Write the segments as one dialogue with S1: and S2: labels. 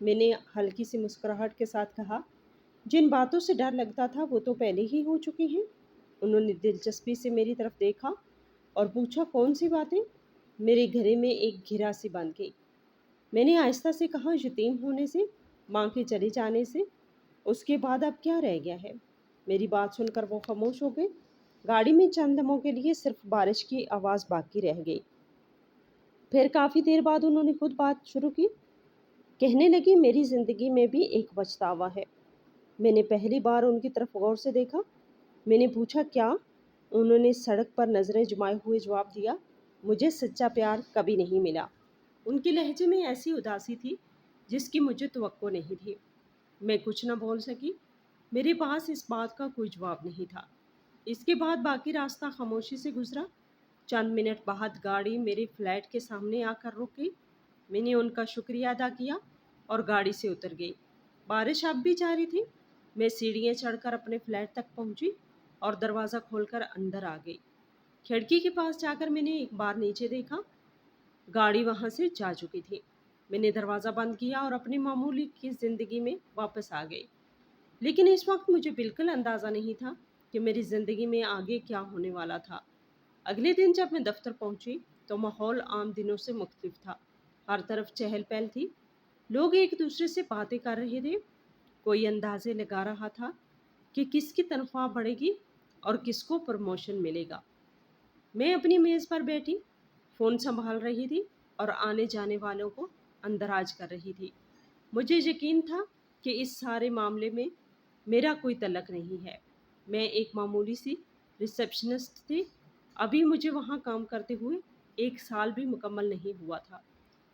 S1: میں نے ہلکی سی مسکراہٹ کے ساتھ کہا، جن باتوں سے ڈر لگتا تھا وہ تو پہلے ہی ہو چکی ہیں۔ انہوں نے دلچسپی سے میری طرف دیکھا اور پوچھا، کون سی باتیں؟ میرے گھرے میں ایک گھرا سی بن گئی۔ میں نے آہستہ سے کہا، یتیم ہونے سے، ماں کے چلے جانے سے، اس کے بعد اب کیا رہ گیا ہے؟ میری بات سن کر وہ خاموش ہو گئے۔ گاڑی میں چند دموں کے لیے صرف بارش کی آواز باقی رہ گئی۔ پھر کافی دیر بعد انہوں نے خود بات شروع کی۔ کہنے لگی، میری زندگی میں بھی ایک پچھتاوا ہے۔ میں نے پہلی بار ان کی طرف غور سے دیکھا۔ میں نے پوچھا، کیا؟ انہوں نے سڑک پر نظریں جمائے ہوئے جواب دیا، مجھے سچا پیار کبھی نہیں ملا۔ ان کے لہجے میں ایسی اداسی تھی جس کی مجھے توقع نہیں تھی۔ میں کچھ نہ بول سکی۔ میرے پاس اس بات کا کوئی جواب نہیں تھا۔ اس کے بعد باقی راستہ خاموشی سے گزرا۔ چند منٹ بعد گاڑی میرے فلیٹ کے سامنے آ کر رک گئی۔ میں نے ان کا شکریہ ادا کیا اور گاڑی سے اتر گئی۔ بارش اب بھی جاری تھی۔ میں سیڑھیاں چڑھ کر اپنے فلیٹ تک پہنچی اور دروازہ کھول کر اندر آ گئی۔ کھڑکی کے پاس جا کر میں نے ایک بار نیچے دیکھا۔ گاڑی وہاں سے جا چکی تھی۔ میں نے دروازہ بند کیا اور اپنی معمولی کی زندگی میں واپس آ گئی۔ لیکن اس وقت مجھے بالکل اندازہ نہیں تھا کہ میری زندگی میں آگے کیا ہونے والا تھا۔ اگلے دن جب میں دفتر پہنچی تو ماحول عام دنوں سے مختلف تھا۔ ہر طرف چہل پہل تھی۔ لوگ ایک دوسرے سے باتیں کر رہے تھے۔ کوئی اندازے لگا رہا تھا کہ کس کی تنخواہ بڑھے گی اور کس کو پروموشن ملے گا۔ میں اپنی میز پر بیٹھی فون سنبھال رہی تھی اور آنے جانے والوں کو اندراج کر رہی تھی۔ مجھے یقین تھا کہ اس سارے معاملے میں میرا کوئی تعلق نہیں ہے۔ میں ایک معمولی سی ریسیپشنسٹ تھی۔ ابھی مجھے وہاں کام کرتے ہوئے 1 سال بھی مکمل نہیں ہوا تھا۔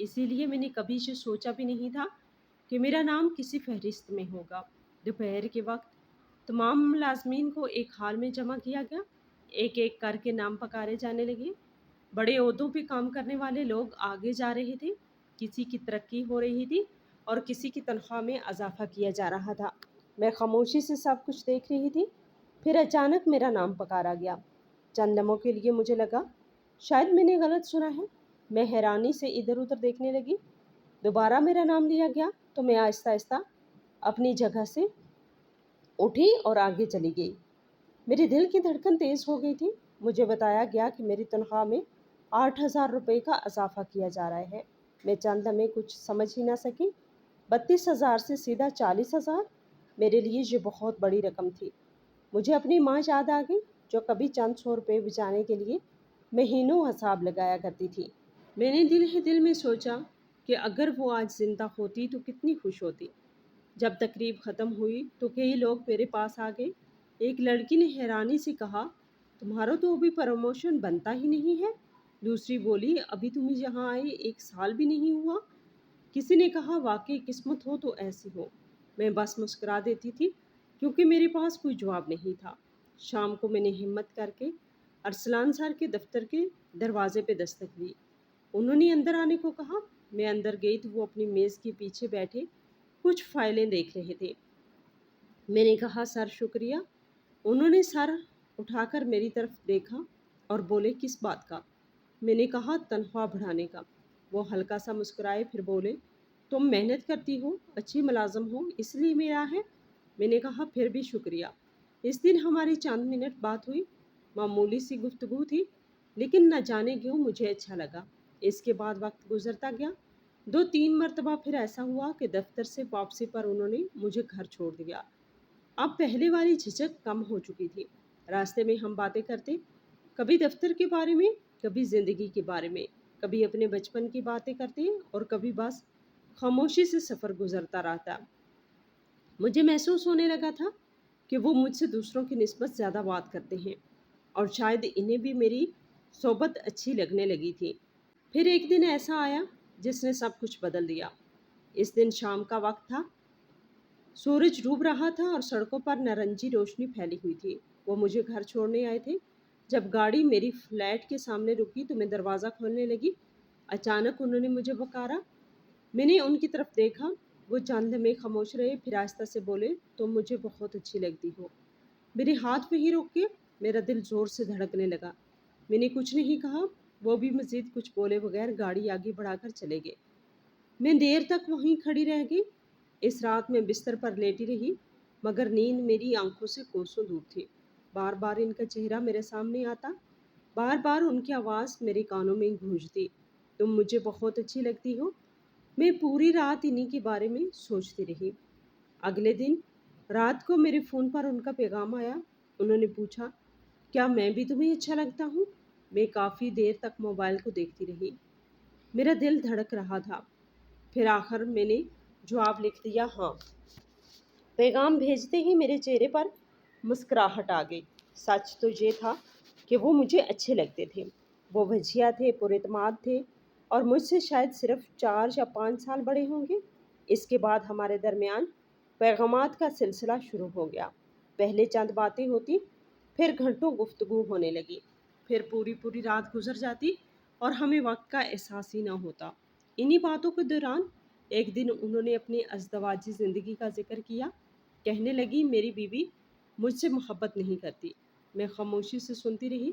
S1: اسی لیے میں نے کبھی یہ سوچا بھی نہیں تھا کہ میرا نام کسی فہرست میں ہوگا۔ دوپہر کے وقت تمام ملازمین کو ایک ہال میں جمع کیا گیا۔ ایک ایک کر کے نام پکارے جانے لگے۔ بڑے عہدوں پہ کام کرنے والے لوگ آگے جا رہے تھے۔ کسی کی ترقی ہو رہی تھی اور کسی کی تنخواہ میں اضافہ کیا جا رہا تھا۔ میں خاموشی سے سب کچھ دیکھ رہی تھی۔ پھر اچانک میرا نام پکارا گیا۔ چند لمحوں کے لیے مجھے لگا شاید میں نے غلط سنا ہے۔ میں حیرانی سے ادھر ادھر دیکھنے لگی۔ دوبارہ میرا نام لیا گیا تو میں آہستہ آہستہ اپنی جگہ سے اٹھی اور آگے چلی گئی۔ میرے دل کی دھڑکن تیز ہو گئی تھی۔ مجھے بتایا گیا کہ میری تنخواہ میں 8,000 روپے کا اضافہ کیا جا رہا ہے۔ میں چند لمحے کچھ سمجھ ہی نہ سکی۔ 32,000 سے سیدھا 40,000، میرے لیے یہ بہت بڑی رقم تھی۔ مجھے اپنی ماں یاد آ گئی جو کبھی چند 100 روپے بچانے کے لیے مہینوں حساب لگایا کرتی تھی۔ میں نے دل ہی دل میں سوچا کہ اگر وہ آج زندہ ہوتی تو کتنی خوش ہوتی۔ جب تقریب ختم ہوئی تو کئی لوگ میرے پاس آ گئے۔ ایک لڑکی نے حیرانی سے کہا، تمہارا تو ابھی پروموشن بنتا ہی نہیں ہے۔ دوسری بولی، ابھی تم یہاں آئے 1 سال بھی نہیں ہوا۔ کسی نے کہا، واقعی قسمت ہو تو ایسی ہو۔ میں بس مسکرا دیتی تھی کیونکہ میرے پاس کوئی جواب نہیں تھا۔ شام کو میں نے ہمت کر کے ارسلان سر کے دفتر کے دروازے پہ دستک دی۔ انہوں نے اندر آنے کو کہا۔ میں اندر گئی تو وہ اپنی میز کے پیچھے بیٹھے کچھ فائلیں دیکھ رہے تھے۔ میں نے کہا، سر شکریہ۔ انہوں نے سر اٹھا کر میری طرف دیکھا اور بولے، کس بات کا؟ میں نے کہا، تنخواہ بڑھانے کا۔ وہ ہلکا سا مسکرائے، پھر بولے، تم محنت کرتی ہو، اچھی ملازم ہو، اس لیے ملا ہے۔ میں نے کہا، پھر بھی شکریہ۔ اس دن ہماری چند منٹ بات ہوئی۔ معمولی سی گفتگو تھی لیکن نہ جانے کیوں مجھے اچھا لگا۔ اس کے بعد وقت گزرتا گیا۔ 2-3 مرتبہ پھر ایسا ہوا کہ دفتر سے واپسی پر انہوں نے مجھے گھر چھوڑ دیا۔ اب پہلے والی جھجک کم ہو چکی تھی۔ راستے میں ہم باتیں کرتے، کبھی دفتر کے بارے میں، کبھی زندگی کے بارے میں، کبھی اپنے بچپن کی باتیں کرتے اور کبھی بس خاموشی سے سفر گزرتا رہتا۔ مجھے محسوس ہونے لگا تھا کہ وہ مجھ سے دوسروں کی نسبت زیادہ بات کرتے ہیں اور شاید انہیں بھی میری صحبت اچھی لگنے لگی تھی۔ پھر ایک دن ایسا آیا جس نے سب کچھ بدل دیا۔ اس دن شام کا وقت تھا۔ سورج ڈوب رہا تھا اور سڑکوں پر نارنجی روشنی پھیلی ہوئی تھی۔ وہ مجھے گھر چھوڑنے آئے تھے۔ جب گاڑی میری فلیٹ کے سامنے رکی تو میں دروازہ کھولنے لگی۔ اچانک انہوں نے مجھے پکارا۔ میں نے ان کی طرف دیکھا۔ وہ چند لمحے خاموش رہے، پھر آہستہ سے بولے، تم مجھے بہت اچھی لگتی ہو۔ میرے ہاتھ وہیں رک کے میرا دل زور سے دھڑکنے لگا۔ میں نے کچھ نہیں کہا۔ وہ بھی مزید کچھ بولے بغیر گاڑی آگے بڑھا کر چلے گئے۔ میں دیر تک وہیں کھڑی رہ گئی۔ اس رات میں بستر پر لیٹی رہی مگر نیند میری آنکھوں سے کوسوں دور تھی۔ بار بار ان کا چہرہ میرے سامنے آتا، بار بار ان کی آواز میرے کانوں میں گونجتی، تم مجھے بہت اچھی لگتی ہو۔ میں پوری رات انہی کے بارے میں سوچتی رہی۔ اگلے دن رات کو میرے فون پر ان کا پیغام آیا۔ انہوں نے پوچھا، کیا میں بھی تمہیں اچھا لگتا ہوں؟ میں کافی دیر تک موبائل کو دیکھتی رہی، میرا دل دھڑک رہا تھا۔ پھر آخر میں نے جواب لکھ دیا، ہاں۔ پیغام بھیجتے ہی میرے چہرے پر مسکراہٹ آ گئی۔ سچ تو یہ تھا کہ وہ مجھے اچھے لگتے تھے۔ وہ وجیہ تھے، پراعتماد تھے اور مجھ سے شاید صرف 4 یا 5 سال بڑے ہوں گے۔ اس کے بعد ہمارے درمیان پیغامات کا سلسلہ شروع ہو گیا۔ پہلے چند باتیں ہوتی، پھر گھنٹوں گفتگو ہونے لگی، پھر پوری پوری رات گزر جاتی اور ہمیں وقت کا احساس ہی نہ ہوتا۔ انہی باتوں کے دوران ایک دن انہوں نے اپنی ازدواجی زندگی کا ذکر کیا۔ کہنے لگی، میری بیوی مجھ سے محبت نہیں کرتی۔ میں خاموشی سے سنتی رہی۔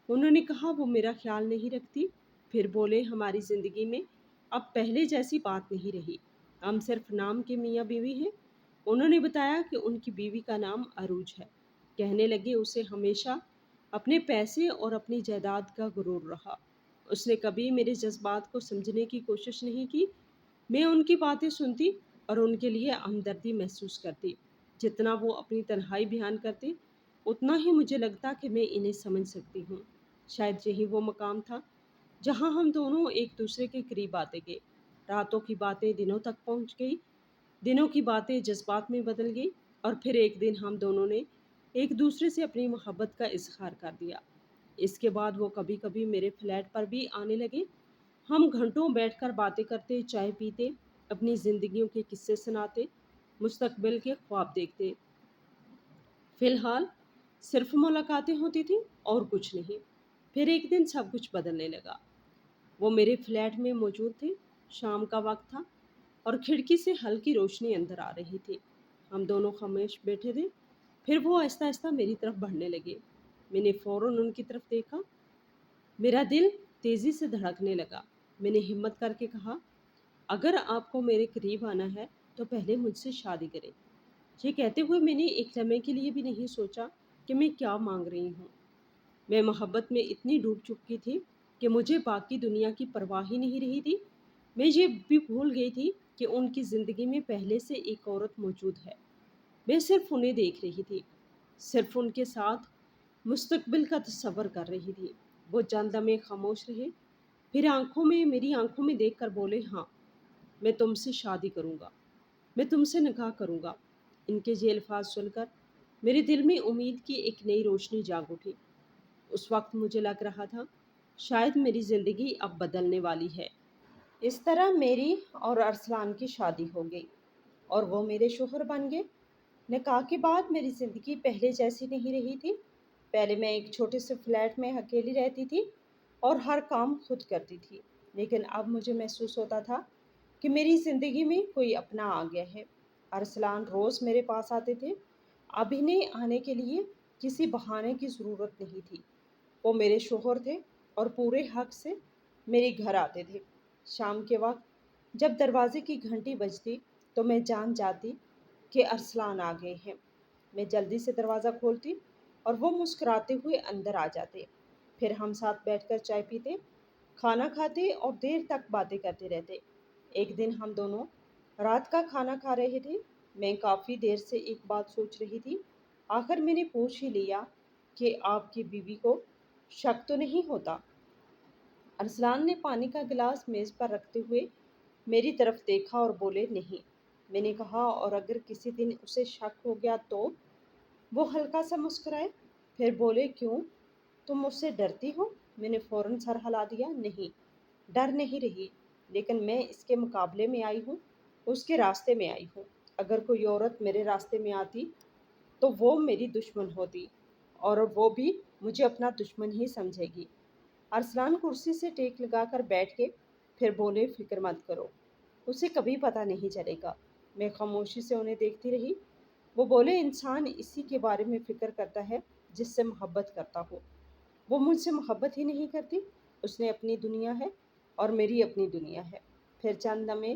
S1: انہوں نے کہا، وہ میرا خیال نہیں رکھتی۔ پھر بولے، ہماری زندگی میں اب پہلے جیسی بات نہیں رہی، ہم صرف نام کے میاں بیوی ہیں۔ انہوں نے بتایا کہ ان کی بیوی کا نام عروج ہے۔ کہنے لگے، اسے ہمیشہ اپنے پیسے اور اپنی جائیداد کا غرور رہا۔ اس نے کبھی میرے جذبات کو سمجھنے کی کوشش نہیں کی۔ میں ان کی باتیں سنتی اور ان کے لیے ہمدردی محسوس کرتی۔ جتنا وہ اپنی تنہائی بیان کرتے، اتنا ہی مجھے لگتا کہ میں انہیں سمجھ سکتی ہوں۔ شاید یہی وہ مقام تھا جہاں ہم دونوں ایک دوسرے کے قریب آتے گئے۔ راتوں کی باتیں دنوں تک پہنچ گئی، دنوں کی باتیں جذبات میں بدل گئی، اور پھر ایک دن ہم دونوں نے ایک دوسرے سے اپنی محبت کا اظہار کر دیا۔ اس کے بعد وہ کبھی کبھی میرے فلیٹ پر بھی آنے لگے۔ ہم گھنٹوں بیٹھ کر باتیں کرتے، چائے پیتے، اپنی زندگیوں کے قصے سناتے، مستقبل کے خواب دیکھتے۔ فی الحال صرف ملاقاتیں ہوتی تھیں اور کچھ نہیں۔ پھر ایک دن سب کچھ بدلنے لگا۔ وہ میرے فلیٹ میں موجود تھے، شام کا وقت تھا اور کھڑکی سے ہلکی روشنی اندر آ رہی تھی۔ ہم دونوں خاموش بیٹھے تھے، پھر وہ آہستہ آہستہ میری طرف بڑھنے لگے۔ میں نے فوراً ان کی طرف دیکھا، میرا دل تیزی سے دھڑکنے لگا۔ میں نے ہمت کر کے کہا، اگر آپ کو میرے قریب آنا ہے تو پہلے مجھ سے شادی کریں۔ یہ کہتے ہوئے میں نے ایک لمحے کے لیے بھی نہیں سوچا کہ میں کیا مانگ رہی ہوں۔ میں محبت میں اتنی ڈوب چکی تھی کہ مجھے باقی دنیا کی پرواہ ہی نہیں رہی تھی۔ میں یہ بھی بھول گئی تھی کہ ان کی زندگی میں پہلے سے ایک عورت موجود ہے۔ میں صرف انہیں دیکھ رہی تھی، صرف ان کے ساتھ مستقبل کا تصور کر رہی تھی۔ وہ چند لمحے خاموش رہے، پھر میری آنکھوں میں دیکھ کر بولے، ہاں، میں تم سے شادی کروں گا، میں تم سے نکاح کروں گا۔ ان کے یہ الفاظ سن کر میرے دل میں امید کی ایک نئی روشنی جاگ اٹھی۔ اس وقت مجھے لگ رہا تھا شاید میری زندگی اب بدلنے والی ہے۔ اس طرح میری اور ارسلان کی شادی ہو گئی اور وہ میرے شوہر بن گئے۔ نکاح کے بعد میری زندگی پہلے جیسی نہیں رہی تھی۔ پہلے میں ایک چھوٹے سے فلیٹ میں اکیلی رہتی تھی اور ہر کام خود کرتی تھی، لیکن اب مجھے محسوس ہوتا تھا کہ میری زندگی میں کوئی اپنا آ گیا ہے۔ ارسلان روز میرے پاس آتے تھے، اب انہیں آنے کے لیے کسی بہانے کی ضرورت نہیں تھی۔ وہ میرے شوہر تھے اور پورے حق سے میرے گھر آتے تھے۔ شام کے وقت جب دروازے کی گھنٹی بجتی تو میں جان جاتی کہ ارسلان آ گئے ہیں۔ میں جلدی سے دروازہ کھولتی اور وہ مسکراتے ہوئے اندر آ جاتے۔ پھر ہم ساتھ بیٹھ کر چائے پیتے، کھانا کھاتے اور دیر تک باتیں کرتے رہتے۔ ایک دن ہم دونوں رات کا کھانا کھا رہے تھے، میں کافی دیر سے ایک بات سوچ رہی تھی۔ آخر میں نے پوچھ ہی لیا کہ آپ کی بیوی کو شک تو نہیں ہوتا؟ ارسلان نے پانی کا گلاس میز پر رکھتے ہوئے میری طرف دیکھا اور بولے، نہیں۔ میں نے کہا، اور اگر کسی دن اسے شک ہو گیا تو؟ وہ ہلکا سا مسکرائے، پھر بولے، کیوں، تم مجھ سے ڈرتی ہو؟ میں نے فوراً سر ہلا دیا، نہیں، ڈر نہیں رہی، لیکن میں اس کے مقابلے میں آئی ہوں، اس کے راستے میں آئی ہوں۔ اگر کوئی عورت میرے راستے میں آتی تو وہ میری دشمن ہوتی، اور وہ بھی مجھے اپنا دشمن ہی سمجھے گی۔ ارسلان کرسی سے ٹیک لگا کر بیٹھ کے پھر بولے، فکر مت کرو، اسے کبھی پتہ نہیں چلے گا۔ میں خاموشی سے انہیں دیکھتی رہی۔ وہ بولے، انسان اسی کے بارے میں فکر کرتا ہے جس سے محبت کرتا ہو۔ وہ مجھ سے محبت ہی نہیں کرتی، اس نے اپنی دنیا ہے اور میری اپنی دنیا ہے۔ پھر چند لمحے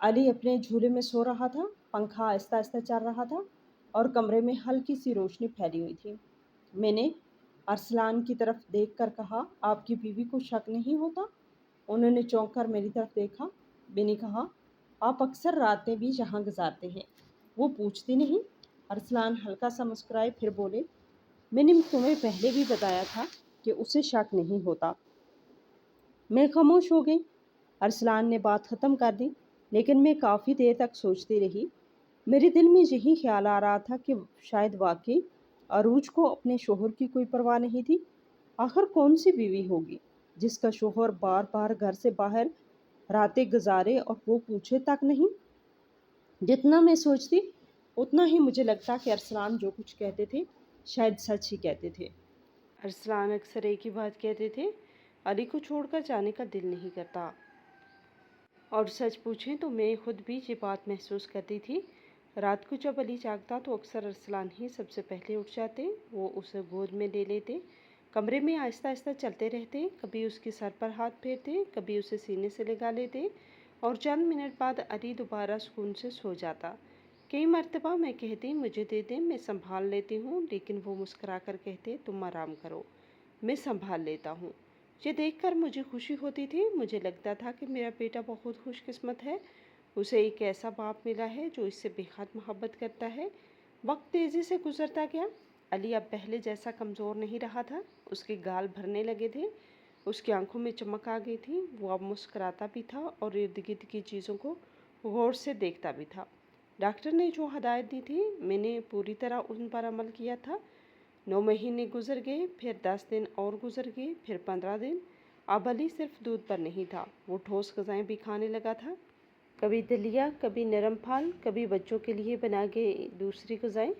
S1: علی اپنے جھولے میں سو رہا تھا، پنکھا آہستہ آہستہ چل رہا تھا اور کمرے میں ہلکی سی روشنی پھیلی ہوئی تھی۔ میں نے ارسلان کی طرف دیکھ کر کہا، آپ کی بیوی کو شک نہیں ہوتا؟ انہوں نے چونک کر میری طرف دیکھا۔ میں نے کہا، آپ اکثر راتیں بھی جہاں گزارتے ہیں، وہ پوچھتی نہیں؟ ارسلان ہلکا سا مسکرائے، پھر بولے، میں نے تمہیں پہلے بھی بتایا تھا کہ اسے شک نہیں ہوتا۔ میں خاموش ہو گئی۔ ارسلان نے بات ختم کر دی، لیکن میں کافی دیر تک سوچتی رہی۔ میرے دل میں یہی خیال آ رہا تھا کہ شاید واقعی عروج کو اپنے شوہر کی کوئی پرواہ نہیں تھی۔ آخر کون سی بیوی ہوگی جس کا شوہر بار بار گھر سے باہر راتیں گزارے اور وہ پوچھے تک نہیں؟ جتنا میں سوچتی اتنا ہی مجھے لگتا کہ ارسلان جو کچھ کہتے تھے شاید سچ ہی کہتے تھے۔ ارسلان اکثر ایک ہی بات کہتے تھے، علی کو چھوڑ کر جانے کا دل نہیں کرتا۔ اور سچ پوچھیں تو میں خود بھی یہ بات محسوس کرتی تھی۔ رات کو جب علی جاگتا تو اکثر ارسلان ہی سب سے پہلے اٹھ جاتے، وہ اسے گود میں لے لیتے، کمرے میں آہستہ آہستہ چلتے رہتے، کبھی اس کے سر پر ہاتھ پھیرتے، کبھی اسے سینے سے لگا لیتے، اور چند منٹ بعد علی دوبارہ سکون سے سو جاتا۔ کئی مرتبہ میں کہتی، مجھے دے دیں، میں سنبھال لیتی ہوں، لیکن وہ مسکرا کر کہتے، تم آرام کرو، میں سنبھال لیتا ہوں۔ یہ دیکھ کر مجھے خوشی ہوتی تھی، مجھے لگتا تھا کہ میرا بیٹا بہت خوش قسمت ہے، اسے ایک ایسا باپ ملا ہے جو اس سے بے حد محبت کرتا ہے۔ وقت تیزی سے گزرتا گیا۔ علی اب پہلے جیسا کمزور نہیں رہا تھا، اس کے گال بھرنے لگے تھے، اس کی آنکھوں میں چمک آ گئی تھی، وہ اب مسکراتا بھی تھا اور ارد گرد کی چیزوں کو غور سے دیکھتا بھی تھا۔ ڈاکٹر نے جو ہدایت دی تھی میں نے پوری طرح ان پر عمل کیا تھا۔ 9 مہینے گزر گئے، پھر 10 دن اور گزر گئے، پھر 15 دن۔ اب علی صرف دودھ پر نہیں تھا، وہ ٹھوس غذائیں بھی کھانے لگا تھا۔ کبھی دلیا، کبھی نرم پھل، کبھی بچوں کے لیے بنا گئے دوسری غذائیں۔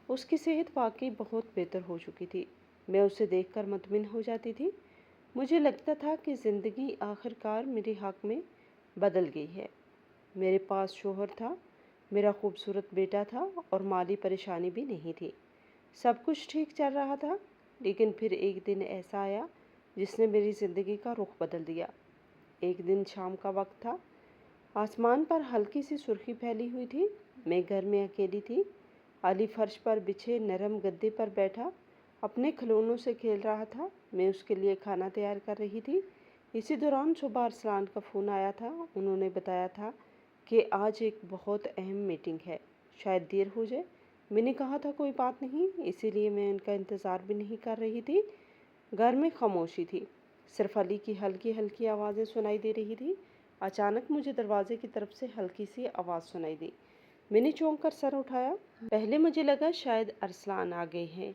S1: اس کی صحت واقعی بہت بہتر ہو چکی تھی۔ میں اسے دیکھ کر مطمئن ہو جاتی تھی۔ مجھے لگتا تھا کہ زندگی آخر کار میرے حق میں بدل گئی ہے۔ میرے پاس شوہر تھا، میرا خوبصورت بیٹا تھا اور مالی پریشانی بھی نہیں تھی۔ سب کچھ ٹھیک چل رہا تھا، لیکن پھر ایک دن ایسا آیا جس نے میری زندگی کا رخ بدل دیا۔ ایک دن شام کا وقت تھا، آسمان پر ہلکی سی سرخی پھیلی ہوئی تھی، میں گھر میں اکیلی تھی۔ علی فرش پر بچھے نرم گدے پر بیٹھا اپنے کھلونوں سے کھیل رہا تھا، میں اس کے لیے کھانا تیار کر رہی تھی۔ اسی دوران صبح ارسلان کا فون آیا تھا، انہوں نے بتایا تھا کہ آج ایک بہت اہم میٹنگ ہے، شاید دیر ہو جائے۔ میں نے کہا تھا کوئی بات نہیں، اسی لیے میں ان کا انتظار بھی نہیں کر رہی تھی۔ گھر میں خاموشی تھی، صرف علی کی ہلکی ہلکی آوازیں سنائی دے رہی تھی۔ اچانک مجھے دروازے کی طرف سے ہلکی سی آواز سنائی دی۔ میں نے چونک کر سر اٹھایا۔ پہلے مجھے لگا شاید ارسلان آ گئے ہیں،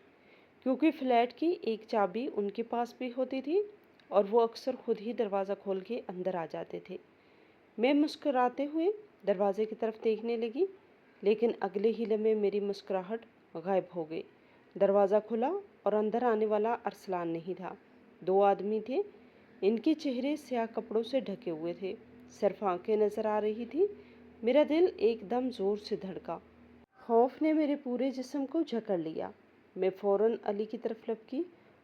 S1: کیونکہ فلیٹ کی ایک چابی ان کے پاس بھی ہوتی تھی اور وہ اکثر خود ہی دروازہ کھول کے اندر آ جاتے تھے۔ میں مسکراتے ہوئے دروازے کی طرف دیکھنے لگی، لیکن اگلے ہی لمحے میری مسکراہٹ غائب ہو گئی۔ دروازہ کھلا اور اندر آنے والا ارسلان نہیں تھا، 2 آدمی تھے۔ ان کے چہرے سیاہ کپڑوں سے ڈھکے ہوئے تھے، صرف آنکھیں نظر آ رہی تھی۔ میرا دل ایک دم زور سے دھڑکا، خوف نے میرے پورے جسم کو جکڑ لیا۔ میں فوراً علی کی طرف لپکی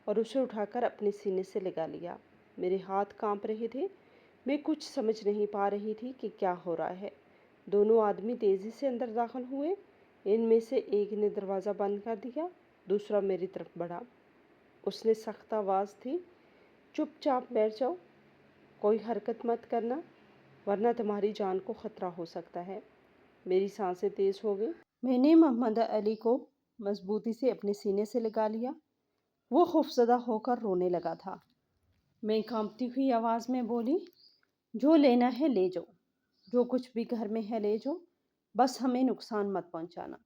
S1: اور اسے اٹھا کر اپنے سینے سے لگا لیا۔ میرے ہاتھ کانپ رہے تھے، میں کچھ سمجھ نہیں پا رہی تھی کہ کیا ہو رہا ہے۔ دونوں آدمی تیزی سے اندر داخل ہوئے، ان میں سے ایک نے دروازہ بند کر دیا، دوسرا میری طرف بڑھا۔ اس نے سخت آواز تھی، چپ چاپ بیٹھ جاؤ، کوئی حرکت مت کرنا، ورنہ تمہاری جان کو خطرہ ہو سکتا ہے۔ میری سانسیں تیز ہو گئیں۔ میں نے محمد علی کو مضبوطی سے اپنے سینے سے لگا لیا۔ وہ خوفزدہ ہو کر رونے لگا تھا۔ میں کانپتی ہوئی آواز میں بولی، جو لینا ہے لے جاؤ، جو کچھ بھی گھر میں ہے لے جاؤ، بس ہمیں نقصان مت پہنچانا۔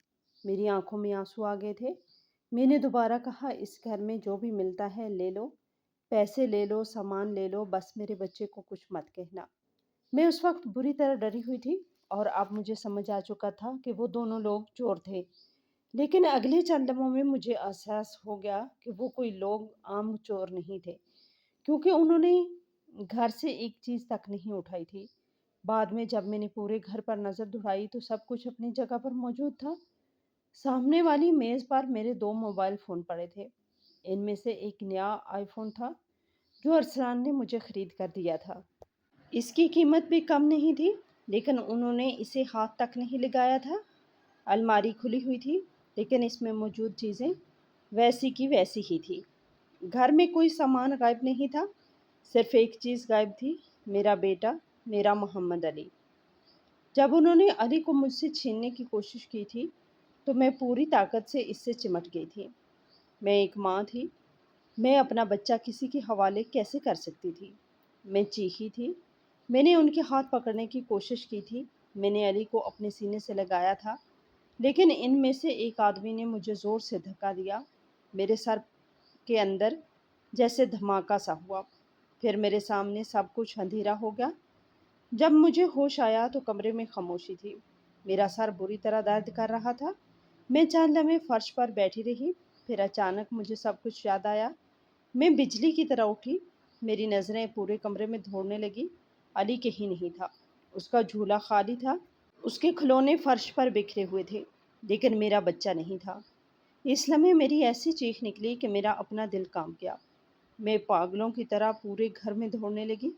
S1: میری آنکھوں میں آنسو آ گئے تھے۔ میں نے دوبارہ کہا، اس گھر میں جو بھی ملتا ہے لے لو، پیسے لے لو، سامان لے لو، بس میرے بچے کو کچھ مت کہنا۔ میں اس وقت بری طرح ڈری ہوئی تھی اور اب مجھے سمجھ آ چکا تھا کہ وہ دونوں لوگ چور تھے، لیکن اگلے چند لمحوں میں مجھے احساس ہو گیا کہ وہ کوئی لوگ عام چور نہیں تھے، کیونکہ انہوں نے گھر سے ایک چیز تک نہیں اٹھائی تھی۔ بعد میں جب میں نے پورے گھر پر نظر دوڑائی تو سب کچھ اپنی جگہ پر موجود تھا۔ سامنے والی میز پر میرے 2 موبائل فون پڑے تھے، ان میں سے ایک نیا آئی فون تھا جو ارسلان نے مجھے خرید کر دیا تھا۔ اس کی قیمت بھی کم نہیں تھی۔ لیکن انہوں نے اسے ہاتھ تک نہیں لگایا تھا۔ الماری کھلی ہوئی تھی لیکن اس میں موجود چیزیں ویسی کی ویسی ہی تھی۔ گھر میں کوئی سامان غائب نہیں تھا، صرف ایک چیز غائب تھی، میرا بیٹا، میرا محمد علی۔ جب انہوں نے علی کو مجھ سے چھیننے کی کوشش کی تھی تو میں پوری طاقت سے اس سے چمٹ گئی تھی۔ میں ایک ماں تھی، میں اپنا بچہ کسی کے حوالے کیسے کر سکتی تھی؟ میں چیخی تھی، میں نے ان کے ہاتھ پکڑنے کی کوشش کی تھی، میں نے علی کو اپنے سینے سے لگایا تھا، لیکن ان میں سے ایک آدمی نے مجھے زور سے دھکا دیا۔ میرے سر کے اندر جیسے دھماکہ سا ہوا، پھر میرے سامنے سب کچھ اندھیرا ہو گیا۔ جب مجھے ہوش آیا تو کمرے میں خاموشی تھی، میرا سر بری طرح درد کر رہا تھا۔ میں چند لمحے فرش پر بیٹھی رہی، پھر اچانک مجھے سب کچھ یاد آیا۔ میں بجلی کی طرح اٹھی، میری نظریں پورے کمرے میں دوڑنے لگی۔ علی کہیں نہیں تھا، اس کا جھولا خالی تھا، اس کے کھلونے فرش پر بکھرے ہوئے تھے، لیکن میرا بچہ نہیں تھا۔ اس لمحے میری ایسی چیخ نکلی کہ میرا اپنا دل کانپ گیا۔ میں پاگلوں کی طرح پورے گھر میں دوڑنے لگی،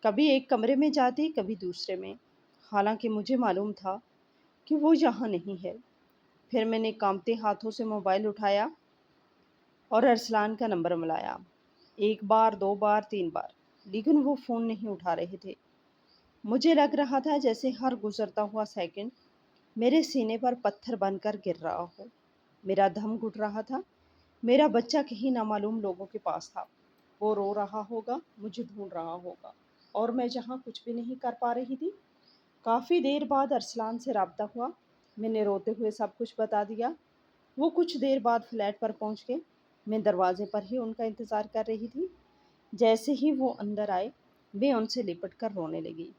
S1: کبھی ایک کمرے میں جاتی، کبھی دوسرے میں، حالانکہ مجھے معلوم تھا کہ وہ یہاں نہیں ہے۔ پھر میں نے کانپتے ہاتھوں سے موبائل اٹھایا اور ارسلان کا نمبر ملایا، 1 بار 2 بار 3 بار، لیکن وہ فون نہیں اٹھا رہے تھے۔ مجھے لگ رہا تھا جیسے ہر گزرتا ہوا سیکنڈ میرے سینے پر پتھر بن کر گر رہا ہو۔ میرا دم گھٹ رہا تھا، میرا بچہ کہیں نامعلوم لوگوں کے پاس تھا، وہ رو رہا ہوگا، مجھے ڈھونڈ رہا ہوگا، اور میں جہاں کچھ بھی نہیں کر پا رہی تھی۔ کافی دیر بعد ارسلان سے رابطہ ہوا، میں نے روتے ہوئے سب کچھ بتا دیا۔ وہ کچھ دیر بعد فلیٹ پر پہنچ گئے، میں دروازے پر ہی ان کا انتظار کر رہی تھی۔ جیسے ہی وہ اندر آئے، میں ان سے لپٹ کر رونے لگی۔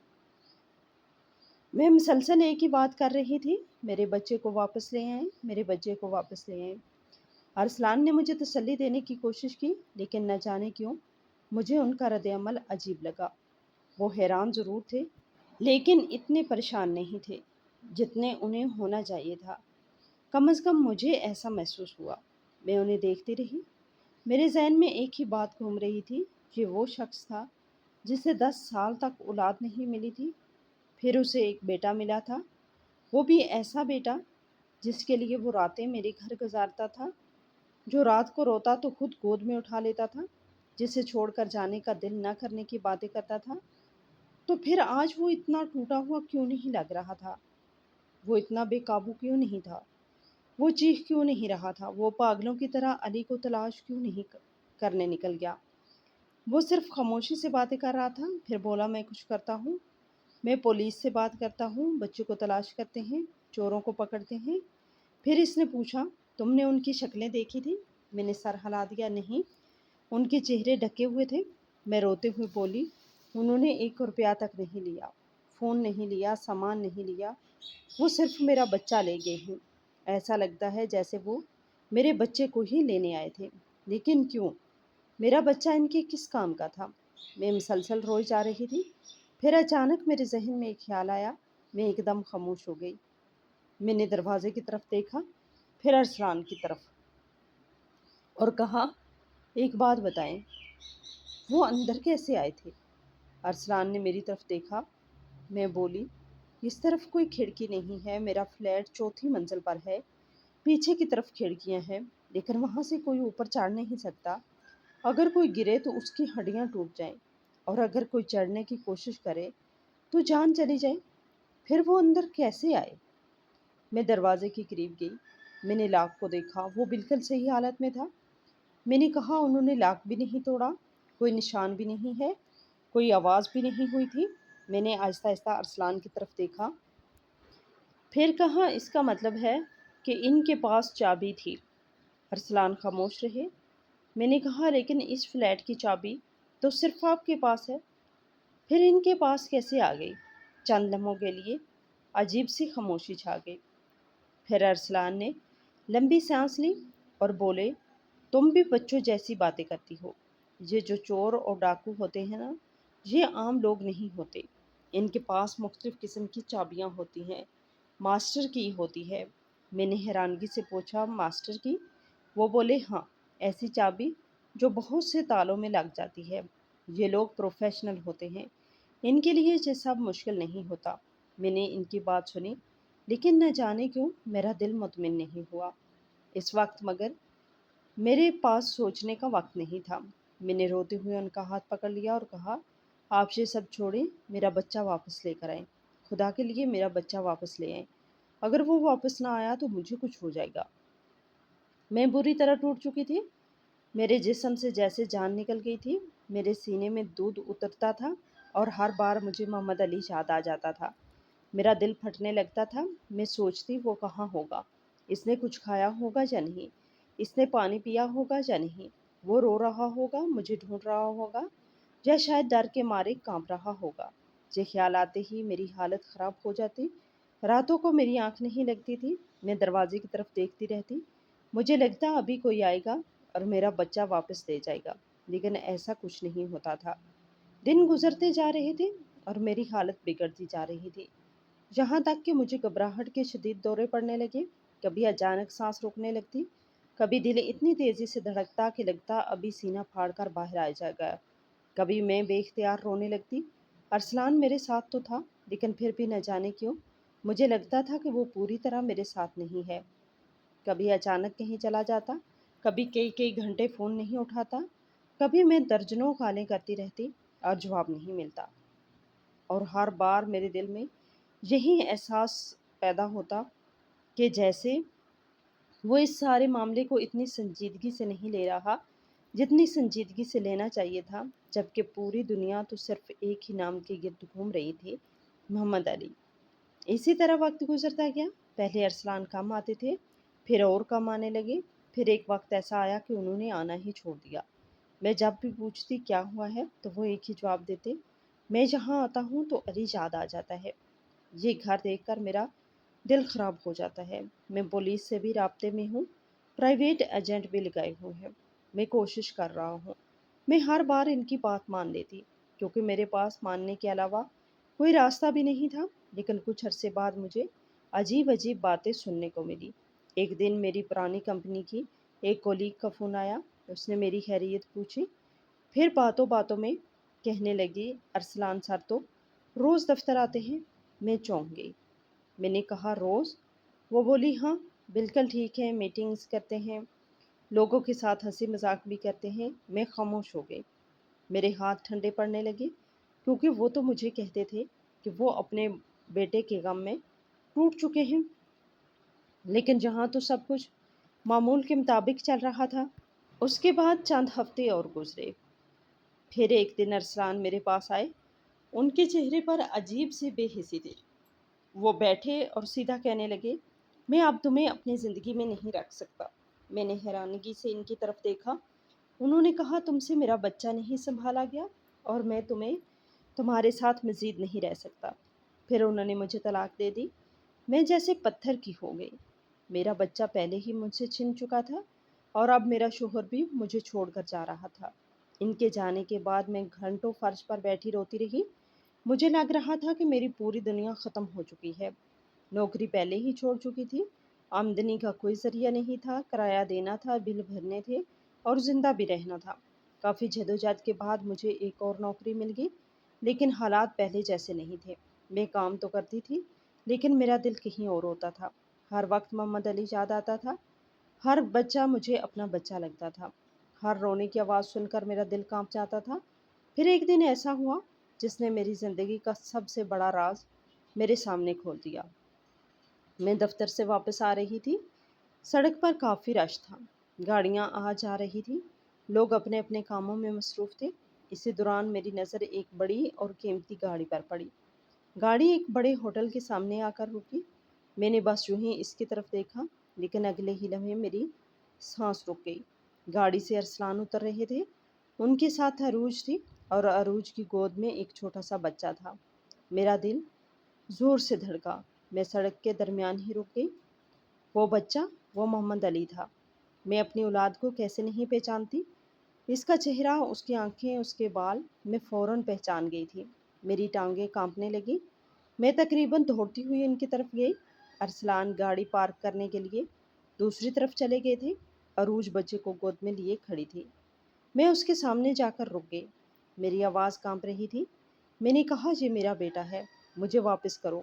S1: میں مسلسل ایک ہی بات کر رہی تھی، میرے بچے کو واپس لے آئیں، میرے بچے کو واپس لے آئیں۔ ارسلان نے مجھے تسلی دینے کی کوشش کی، لیکن نہ جانے کیوں مجھے ان کا رد عمل عجیب لگا۔ وہ حیران ضرور تھے، لیکن اتنے پریشان نہیں تھے جتنے انہیں ہونا چاہیے تھا۔ کم از کم مجھے ایسا محسوس ہوا۔ میں انہیں دیکھتی رہی، میرے ذہن میں ایک ہی بات گھوم رہی تھی، یہ وہ شخص تھا جسے 10 سال تک اولاد نہیں ملی تھی، پھر اسے ایک بیٹا ملا تھا، وہ بھی ایسا بیٹا جس کے لیے وہ راتیں میرے گھر گزارتا تھا، جو رات کو روتا تو خود گود میں اٹھا لیتا تھا، جسے چھوڑ کر جانے کا دل نہ کرنے کی باتیں کرتا تھا۔ تو پھر آج وہ اتنا ٹوٹا ہوا کیوں نہیں لگ رہا تھا؟ وہ اتنا بے قابو کیوں نہیں تھا؟ وہ چیخ کیوں نہیں رہا تھا؟ وہ پاگلوں کی طرح علی کو تلاش کیوں نہیں کرنے نکل گیا؟ وہ صرف خاموشی سے باتیں کر رہا تھا، پھر بولا، میں کچھ کرتا ہوں، میں پولیس سے بات کرتا ہوں، بچوں کو تلاش کرتے ہیں، چوروں کو پکڑتے ہیں۔ پھر اس نے پوچھا، تم نے ان کی شکلیں دیکھی تھی؟ میں نے سر ہلا دیا، نہیں، ان کے چہرے ڈھکے ہوئے تھے۔ میں روتے ہوئے بولی، انہوں نے 1 روپیہ تک نہیں لیا، فون نہیں لیا، سامان نہیں لیا، وہ صرف میرا بچہ لے گئے ہیں۔ ایسا لگتا ہے جیسے وہ میرے بچے کو ہی لینے آئے تھے، لیکن کیوں؟ میرا بچہ ان کے کس کام کا تھا؟ میں مسلسل روئی جا رہی تھی۔ پھر اچانک میرے ذہن میں ایک خیال آیا، میں ایک دم خاموش ہو گئی۔ میں نے دروازے کی طرف دیکھا، پھر ارسلان کی طرف، اور کہا، ایک بات بتائیں، وہ اندر کیسے آئے تھے؟ ارسلان نے میری طرف دیکھا، میں بولی، اس طرف کوئی کھڑکی نہیں ہے، میرا فلیٹ 4تھی منزل پر ہے، پیچھے کی طرف کھڑکیاں ہیں، لیکن وہاں سے کوئی اوپر چڑھ نہیں سکتا۔ اگر کوئی گرے تو اس کی ہڈیاں ٹوٹ جائیں، اور اگر کوئی چڑھنے کی کوشش کرے تو جان چلی جائے۔ پھر وہ اندر کیسے آئے؟ میں دروازے کے قریب گئی، میں نے لاک کو دیکھا، وہ بالکل صحیح حالت میں تھا۔ میں نے کہا، انہوں نے لاک بھی نہیں توڑا، کوئی نشان بھی نہیں ہے، کوئی آواز بھی نہیں ہوئی تھی۔ میں نے آہستہ آہستہ ارسلان کی طرف دیکھا، پھر کہا، اس کا مطلب ہے کہ ان کے پاس چابی تھی۔ ارسلان خاموش رہے۔ میں نے کہا، لیکن اس فلیٹ کی چابی تو صرف آپ کے پاس ہے، پھر ان کے پاس کیسے آ گئی؟ چند لمحوں کے لیے عجیب سی خاموشی چھا گئی۔ پھر ارسلان نے لمبی سانس لی اور بولے، تم بھی بچوں جیسی باتیں کرتی ہو۔ یہ جو چور اور ڈاکو ہوتے ہیں نا، یہ عام لوگ نہیں ہوتے، ان کے پاس مختلف قسم کی چابیاں ہوتی ہیں، ماسٹر کی ہوتی ہے۔ میں نے حیرانگی سے پوچھا، ماسٹر کی؟ وہ بولے، ہاں، ایسی چابی جو بہت سے تالوں میں لگ جاتی ہے۔ یہ لوگ پروفیشنل ہوتے ہیں، ان کے لیے یہ سب مشکل نہیں ہوتا۔ میں نے ان کی بات سنی، لیکن نہ جانے کیوں میرا دل مطمئن نہیں ہوا اس وقت، مگر میرے پاس سوچنے کا وقت نہیں تھا۔ میں نے روتے ہوئے ان کا ہاتھ پکڑ لیا اور کہا، آپ یہ سب چھوڑیں، میرا بچہ واپس لے کر آئیں۔ خدا کے لیے میرا بچہ واپس لے آئیں۔ اگر وہ واپس نہ آیا تو مجھے کچھ ہو جائے گا۔ میں بری طرح ٹوٹ چکی تھی۔ میرے جسم سے جیسے جان نکل گئی تھی۔ میرے سینے میں دودھ اترتا تھا اور ہر بار مجھے محمد علی یاد آ جاتا تھا۔ میرا دل پھٹنے لگتا تھا۔ میں سوچتی وہ کہاں ہوگا، اس نے کچھ کھایا ہوگا یا نہیں، اس نے پانی پیا ہوگا یا نہیں، وہ رو رہا ہوگا، مجھے ڈھونڈ رہا ہوگا، یا شاید ڈر کے مارے کانپ رہا ہوگا۔ یہ خیال آتے ہی میری حالت خراب ہو جاتی۔ راتوں کو میری آنکھ نہیں لگتی تھی۔ میں دروازے کی طرف دیکھتی رہتی۔ مجھے لگتا ابھی کوئی آئے گا اور میرا بچہ واپس لے جائے گا، لیکن ایسا کچھ نہیں ہوتا تھا۔ دن گزرتے جا رہے تھے اور میری حالت بگڑتی جا رہی تھی، یہاں تک کہ مجھے گھبراہٹ کے شدید دورے پڑنے لگے۔ کبھی اچانک سانس روکنے لگتی، کبھی دل اتنی تیزی سے دھڑکتا کہ لگتا ابھی سینہ پھاڑ کر باہر آ جائے گا۔ کبھی میں بے اختیار رونے لگتی۔ ارسلان میرے ساتھ تو تھا، لیکن پھر بھی نہ جانے کیوں مجھے لگتا تھا کہ وہ پوری طرح میرے ساتھ نہیں ہے۔ کبھی اچانک کہیں چلا جاتا، کبھی کئی گھنٹے فون نہیں اٹھاتا، کبھی میں درجنوں کالیں کرتی رہتی اور جواب نہیں ملتا، اور ہر بار میرے دل میں یہی احساس پیدا ہوتا کہ جیسے وہ اس سارے معاملے کو اتنی سنجیدگی سے نہیں لے رہا جتنی سنجیدگی سے لینا چاہیے تھا، جبکہ پوری دنیا تو صرف ایک ہی نام کے گرد گھوم رہی تھی، محمد علی۔ اسی طرح وقت گزرتا گیا۔ پہلے ارسلان کم آتے تھے، پھر اور کم آنے لگے، پھر ایک وقت ایسا آیا کہ انہوں نے آنا ہی چھوڑ دیا۔ میں جب بھی پوچھتی کیا ہوا ہے تو وہ ایک ہی جواب دیتے، میں جہاں آتا ہوں تو علی یاد آ جاتا ہے۔ یہ گھر دیکھ کر میرا دل خراب ہو جاتا ہے۔ میں پولیس سے بھی رابطے میں ہوں، پرائیویٹ ایجنٹ بھی لگائے ہوئے ہیں، میں کوشش کر رہا ہوں۔ میں ہر بار ان کی بات مان لیتی، کیونکہ میرے پاس ماننے کے علاوہ کوئی راستہ بھی نہیں تھا، لیکن کچھ عرصے بعد مجھے عجیب عجیب باتیں سننے کو ملی۔ ایک دن میری پرانی کمپنی کی ایک کولیگ کا فون آیا، اس نے میری خیریت پوچھی، پھر باتوں باتوں میں کہنے لگی، ارسلان سر تو روز دفتر آتے ہیں۔ میں چونک گئی۔ میں نے کہا، روز؟ وہ بولی، ہاں بالکل ٹھیک ہے، میٹنگز کرتے ہیں، لوگوں کے ساتھ ہنسی مذاق بھی کرتے ہیں۔ میں خاموش ہو گئی۔ میرے ہاتھ ٹھنڈے پڑنے لگے، کیونکہ وہ تو مجھے کہتے تھے کہ وہ اپنے بیٹے کے غم میں ٹوٹ چکے ہیں، لیکن جہاں تو سب کچھ معمول کے مطابق چل رہا تھا۔ اس کے بعد چند ہفتے اور گزرے۔ پھر ایک دن ارسلان میرے پاس آئے۔ ان کے چہرے پر عجیب سی بے حسی تھی۔ وہ بیٹھے اور سیدھا کہنے لگے، میں اب تمہیں اپنی زندگی میں نہیں رکھ سکتا۔ میں نے حیرانگی سے ان کی طرف دیکھا۔ انہوں نے کہا، تم سے میرا بچہ نہیں سنبھالا گیا اور میں تمہارے ساتھ مزید نہیں رہ سکتا۔ پھر انہوں نے مجھے طلاق دے دی۔ میں جیسے پتھر کی ہو گئی۔ میرا بچہ پہلے ہی مجھ سے چھن چکا تھا اور اب میرا شوہر بھی مجھے چھوڑ کر جا رہا تھا۔ ان کے جانے کے بعد میں گھنٹوں فرش پر بیٹھی روتی رہی۔ مجھے لگ رہا تھا کہ میری پوری دنیا ختم ہو چکی ہے۔ نوکری پہلے ہی چھوڑ چکی تھی، آمدنی کا کوئی ذریعہ نہیں تھا، کرایہ دینا تھا، بل بھرنے تھے اور زندہ بھی رہنا تھا۔ کافی جدوجہد کے بعد مجھے ایک اور نوکری مل گئی، لیکن حالات پہلے جیسے نہیں تھے۔ میں کام تو کرتی تھی، لیکن میرا دل کہیں اور ہوتا تھا۔ ہر وقت محمد علی یاد آتا تھا۔ ہر بچہ مجھے اپنا بچہ لگتا تھا۔ ہر رونے کی آواز سن کر میرا دل کانپ جاتا تھا۔ پھر ایک دن ایسا ہوا جس نے میری زندگی کا سب سے بڑا راز میرے سامنے کھول دیا۔ میں دفتر سے واپس آ رہی تھی۔ سڑک پر کافی رش تھا، گاڑیاں آ جا رہی تھی، لوگ اپنے اپنے کاموں میں مصروف تھے۔ اسی دوران میری نظر ایک بڑی اور قیمتی گاڑی پر پڑی۔ گاڑی ایک بڑے ہوٹل کے سامنے آ کر رکی۔ میں نے بس یوں ہی اس کی طرف دیکھا، لیکن اگلے ہی لمحے میری سانس رک گئی۔ گاڑی سے ارسلان اتر رہے تھے، ان کے ساتھ عروج تھی اور عروج کی گود میں ایک چھوٹا سا بچہ تھا۔ میرا دل زور سے دھڑکا۔ میں سڑک کے درمیان ہی رک گئی۔ وہ بچہ، وہ محمد علی تھا۔ میں اپنی اولاد کو کیسے نہیں پہچانتی؟ اس کا چہرہ، اس کی آنکھیں، اس کے بال، میں فوراً پہچان گئی تھی۔ میری ٹانگیں کانپنے لگی۔ میں تقریباً دوڑتی ہوئی ان کی طرف گئی۔ ارسلان گاڑی پارک کرنے کے لیے دوسری طرف چلے گئے تھے۔ عروج بچے کو گود میں لیے کھڑی تھی۔ میں اس کے سامنے جا کر رک گئی۔ میری آواز کانپ رہی تھی۔ میں نے کہا، یہ میرا بیٹا ہے، مجھے واپس کرو۔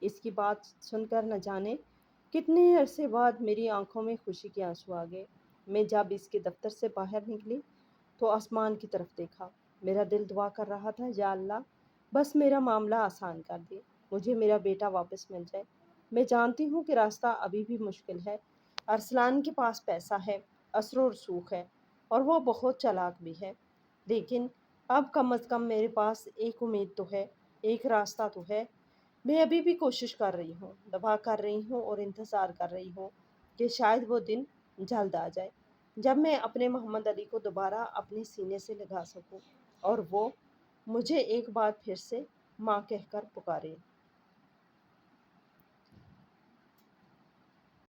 S1: اس کی بات سن کر نہ جانے کتنے عرصے بعد میری آنکھوں میں خوشی کے آنسو آ گئے۔ میں جب اس کے دفتر سے باہر نکلی تو آسمان کی طرف دیکھا۔ میرا دل دعا کر رہا تھا، یا اللہ بس میرا معاملہ آسان کر دے، مجھے میرا بیٹا واپس مل جائے۔ میں جانتی ہوں کہ راستہ ابھی بھی مشکل ہے۔ ارسلان کے پاس پیسہ ہے، اثر و رسوخ ہے، اور وہ بہت چالاک بھی ہے، لیکن اب کم از کم میرے پاس ایک امید تو ہے، ایک راستہ تو ہے۔ میں ابھی بھی کوشش کر رہی ہوں، دعا کر رہی ہوں اور انتظار کر رہی ہوں کہ شاید وہ دن جلد آ جائے جب میں اپنے محمد علی کو دوبارہ اپنے سینے سے لگا سکوں اور وہ مجھے ایک بار پھر سے ماں کہہ کر پکارے۔